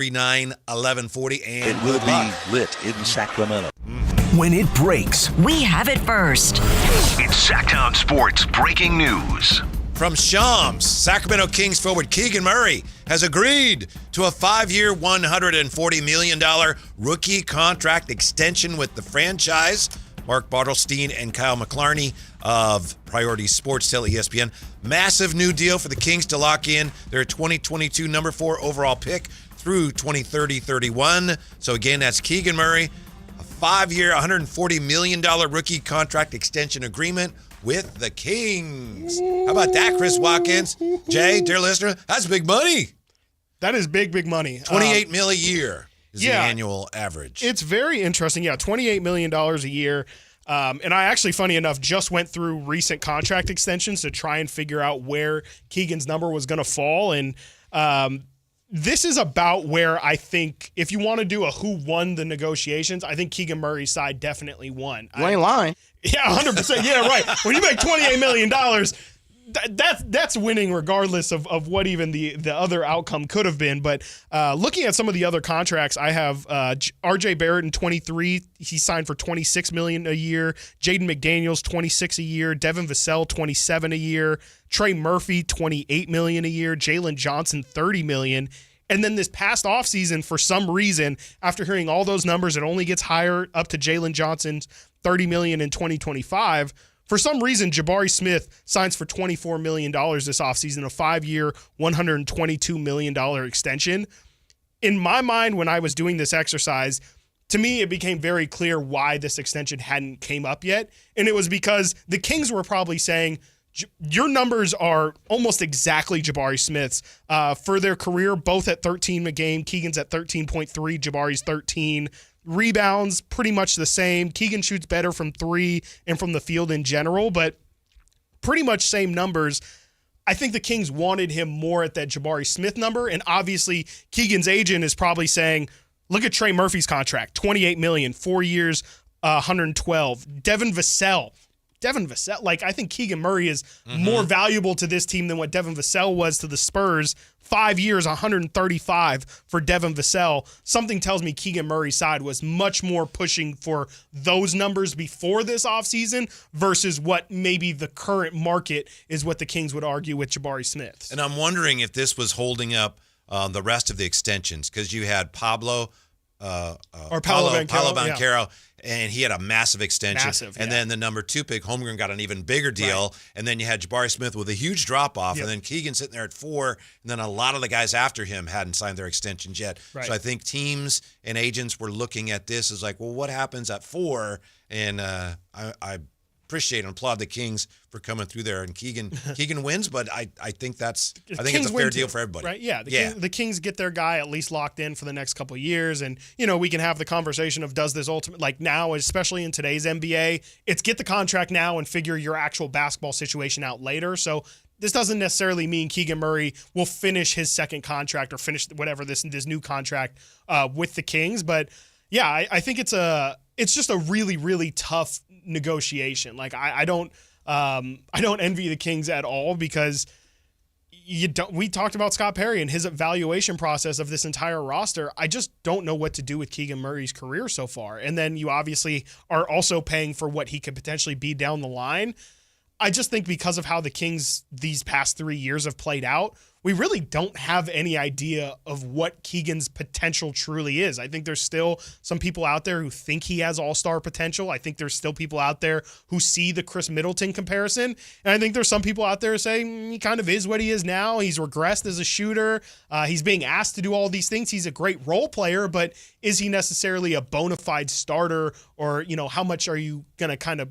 39-11-40, and It will be lit in Sacramento. When it breaks, we have it first. It's Sactown Sports breaking news. From Shams, Sacramento Kings forward Keegan Murray has agreed to a 5-year, $140 million rookie contract extension with the franchise. Mark Bartelstein and Kyle McClarney of Priority Sports tell ESPN. Massive new deal for the Kings to lock in their 2022 number 4 overall pick through 2030-31. So again, that's Keegan Murray, a 5-year, $140 million rookie contract extension agreement with the Kings. How about that, Chris Watkins? Jay, dear listener, that's big money. That is big money. $28 million a year is the annual average. It's very interesting. Yeah, $28 million a year. And I actually, funny enough, just went through recent contract extensions to try and figure out where Keegan's number was going to fall. And this is about where I think, if you want to do a who won the negotiations, I think Keegan Murray's side definitely won. You ain't lying. Yeah, 100%. Yeah, right. When you make $28 million, that's winning regardless of what even the other outcome could have been. But looking at some of the other contracts, I have R.J. Barrett in 23. He signed for $26 million a year. Jaden McDaniels, $26 a year. Devin Vassell, $27 a year. Trey Murphy, $28 million a year. Jalen Johnson, $30 million. And then this past offseason, for some reason, after hearing all those numbers, it only gets higher up to Jalen Johnson's $30 million in 2025. For some reason, Jabari Smith signs for $24 million this offseason, a 5-year, $122 million extension. In my mind, when I was doing this exercise, to me, it became very clear why this extension hadn't came up yet. And it was because the Kings were probably saying, your numbers are almost exactly Jabari Smith's for their career, both at 13 a game. Keegan's at 13.3, Jabari's 13. Rebounds, pretty much the same. Keegan shoots better from 3 and from the field in general, but pretty much same numbers. I think the Kings wanted him more at that Jabari Smith number, and obviously Keegan's agent is probably saying, look at Trey Murphy's contract, $28 million, 4 years, $112. Devin Vassell, like, I think Keegan Murray is more valuable to this team than what Devin Vassell was to the Spurs. 5 years, $135 for Devin Vassell. Something tells me Keegan Murray's side was much more pushing for those numbers before this offseason versus what maybe the current market is what the Kings would argue with Jabari Smith. And I'm wondering if this was holding up the rest of the extensions, because you had Paolo Banchero, and he had a massive extension. And then the number 2 pick, Holmgren, got an even bigger deal. Right. And then you had Jabari Smith with a huge drop-off. Yep. And then Keegan sitting there at 4. And then a lot of the guys after him hadn't signed their extensions yet. Right. So I think teams and agents were looking at this as like, well, what happens at 4? And I appreciate and applaud the Kings for coming through there. And Keegan wins, but I think it's a fair deal for everybody. Right? Yeah. The Kings get their guy at least locked in for the next couple of years. And, we can have the conversation of, does this ultimate, like now, especially in today's NBA, it's get the contract now and figure your actual basketball situation out later. So this doesn't necessarily mean Keegan Murray will finish his second contract or finish whatever this new contract with the Kings. But yeah, I think it's just a really, really tough negotiation. Like I don't envy the Kings at all, because we talked about Scott Perry and his evaluation process of this entire roster. I just don't know what to do with Keegan Murray's career so far. And then you obviously are also paying for what he could potentially be down the line. I just think because of how the Kings these past 3 years have played out, we really don't have any idea of what Keegan's potential truly is. I think there's still some people out there who think he has all-star potential. I think there's still people out there who see the Chris Middleton comparison. And I think there's some people out there saying he kind of is what he is now. He's regressed as a shooter. He's being asked to do all these things. He's a great role player, but is he necessarily a bona fide starter? Or, how much are you going to kind of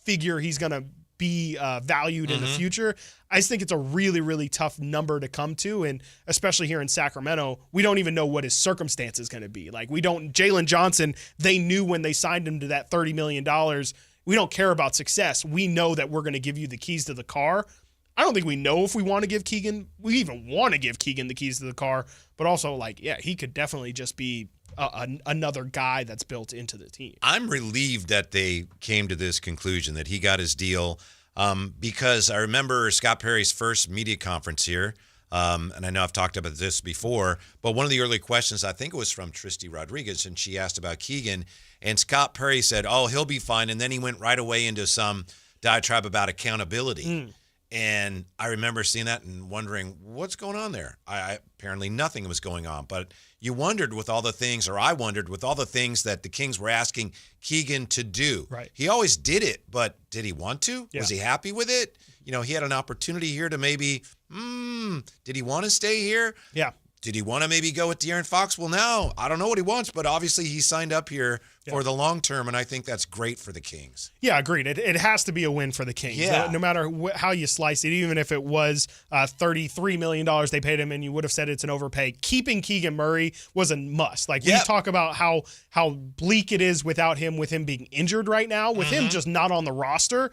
figure he's going to be valued in the future? I just think it's a really, really tough number to come to. And especially here in Sacramento, we don't even know what his circumstance is going to be. Like Jalen Johnson, they knew when they signed him to that $30 million, we don't care about success. We know that we're going to give you the keys to the car. I don't think we know if we even want to give Keegan the keys to the car, but also he could definitely just be another guy that's built into the team. I'm relieved that they came to this conclusion, that he got his deal, because I remember Scott Perry's first media conference here. And I know I've talked about this before, but one of the early questions, I think it was from Tristy Rodriguez, and she asked about Keegan, and Scott Perry said, oh, he'll be fine. And then he went right away into some diatribe about accountability. And I remember seeing that and wondering, what's going on there? Apparently nothing was going on. But you wondered with all the things, or I wondered with all the things that the Kings were asking Keegan to do. Right. He always did it, but did he want to? Yeah. Was he happy with it? You know, he had an opportunity here to maybe, did he want to stay here? Yeah. Did he want to maybe go with De'Aaron Fox? Well, now, I don't know what he wants, but obviously he signed up here for the long term, and I think that's great for the Kings. Yeah, agreed. It has to be a win for the Kings. Yeah. No matter how you slice it, even if it was $33 million they paid him and you would have said it's an overpay, keeping Keegan Murray was a must. Like, we talk about how bleak it is without him, with him being injured right now, with him just not on the roster.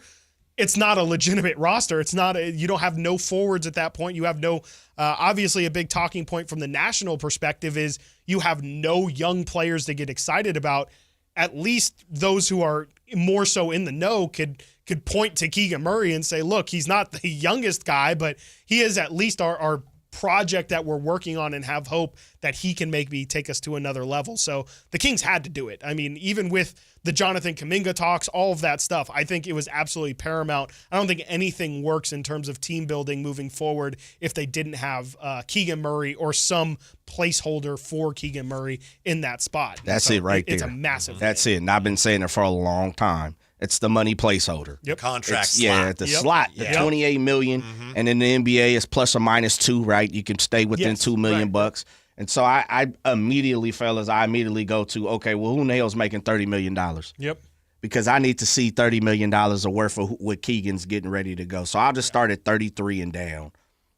It's not a legitimate roster. It's not you don't have no forwards at that point. You have no obviously a big talking point from the national perspective is you have no young players to get excited about. At least those who are more so in the know could point to Keegan Murray and say, look, he's not the youngest guy, but he is at least our project that we're working on, and have hope that he can maybe take us to another level. So the Kings had to do it. I mean, even with the Jonathan Kuminga talks, all of that stuff, I think it was absolutely paramount. I don't think anything works in terms of team building moving forward if they didn't have Keegan Murray or some placeholder for Keegan Murray in that spot. That's it right there. It's a massive That's thing. it. And I've been saying it for a long time. It's the money placeholder. Yep. Contract It's, slot. yeah, the slot, the $28 million, and in the NBA it's plus or minus $2, right? You can stay within $2 million bucks. And so I immediately, fellas, go to, okay, well, who in the hell's making $30 million? Yep. Because I need to see $30 million of worth of what Keegan's getting ready to go. So I'll just start at 33 and down.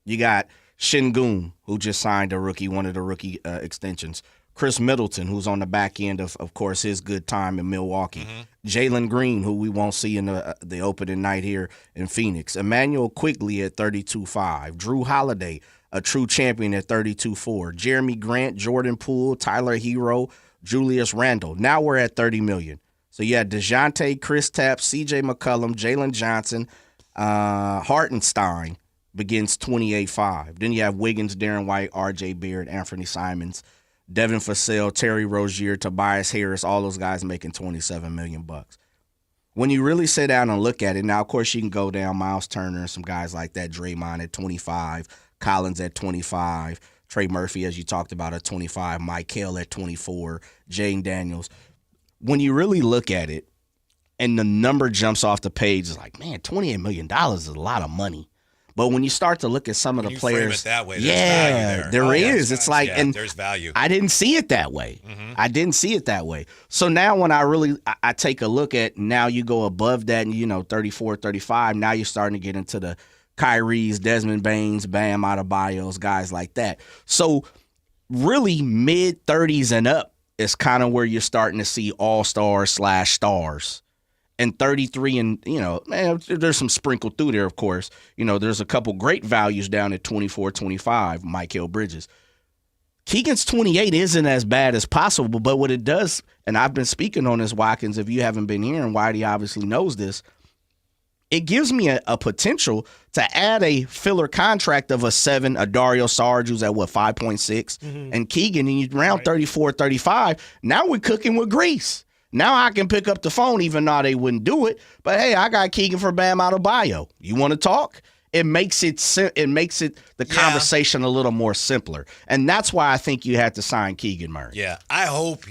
You got Şengün, who just signed a rookie, one of the rookie extensions. Chris Middleton, who's on the back end of course, his good time in Milwaukee. Jalen Green, who we won't see in the opening night here in Phoenix. Emmanuel Quigley at 32.5. Drew Holiday, a true champion at 32.4. Jeremy Grant, Jordan Poole, Tyler Hero, Julius Randle. Now we're at $30 million. So you had DeJounte, Kristaps, C.J. McCollum, Jalen Johnson, Hartenstein begins 28.5. Then you have Wiggins, Darren White, R.J. Beard, Anthony Simons, Devin Vassell, Terry Rozier, Tobias Harris, all those guys making $27 million. When you really sit down and look at it, now, of course, you can go down Miles Turner and some guys like that, Draymond at 25, Collins at 25, Trey Murphy, as you talked about, at 25, Mike Hale at 24, Jaden Daniels. When you really look at it and the number jumps off the page, it's like, man, $28 million is a lot of money. But when you start to look at some of the players, frame it that way, there's value there. there is. It's like, and there's value. I didn't see it that way. I didn't see it that way. So now when I take a look at, now you go above that and, 34, 35, now you're starting to get into the Kyries, Desmond Baines, Bam Adebayos, guys like that. So really mid-30s and up is kind of where you're starting to see all-stars / stars. And 33 and, man, there's some sprinkled through there, of course. There's a couple great values down at 24, 25, Mikal Bridges. Keegan's 28 isn't as bad as possible, but what it does, and I've been speaking on this, Watkins, if you haven't been here, and Whitey obviously knows this, it gives me a potential to add a filler contract of a 7, a Dario Saric, who's at, 5.6, and Keegan, and you round 34, 35. Now we're cooking with grease. Now I can pick up the phone, even though they wouldn't do it. But hey, I got Keegan for Bam Adebayo. You want to talk? It makes it the conversation a little more simpler, and that's why I think you had to sign Keegan Murray. Yeah, I hope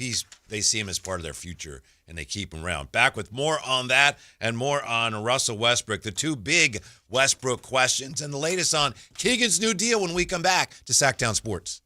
they see him as part of their future and they keep him around. Back with more on that and more on Russell Westbrook, the two big Westbrook questions, and the latest on Keegan's new deal when we come back to Sactown Sports.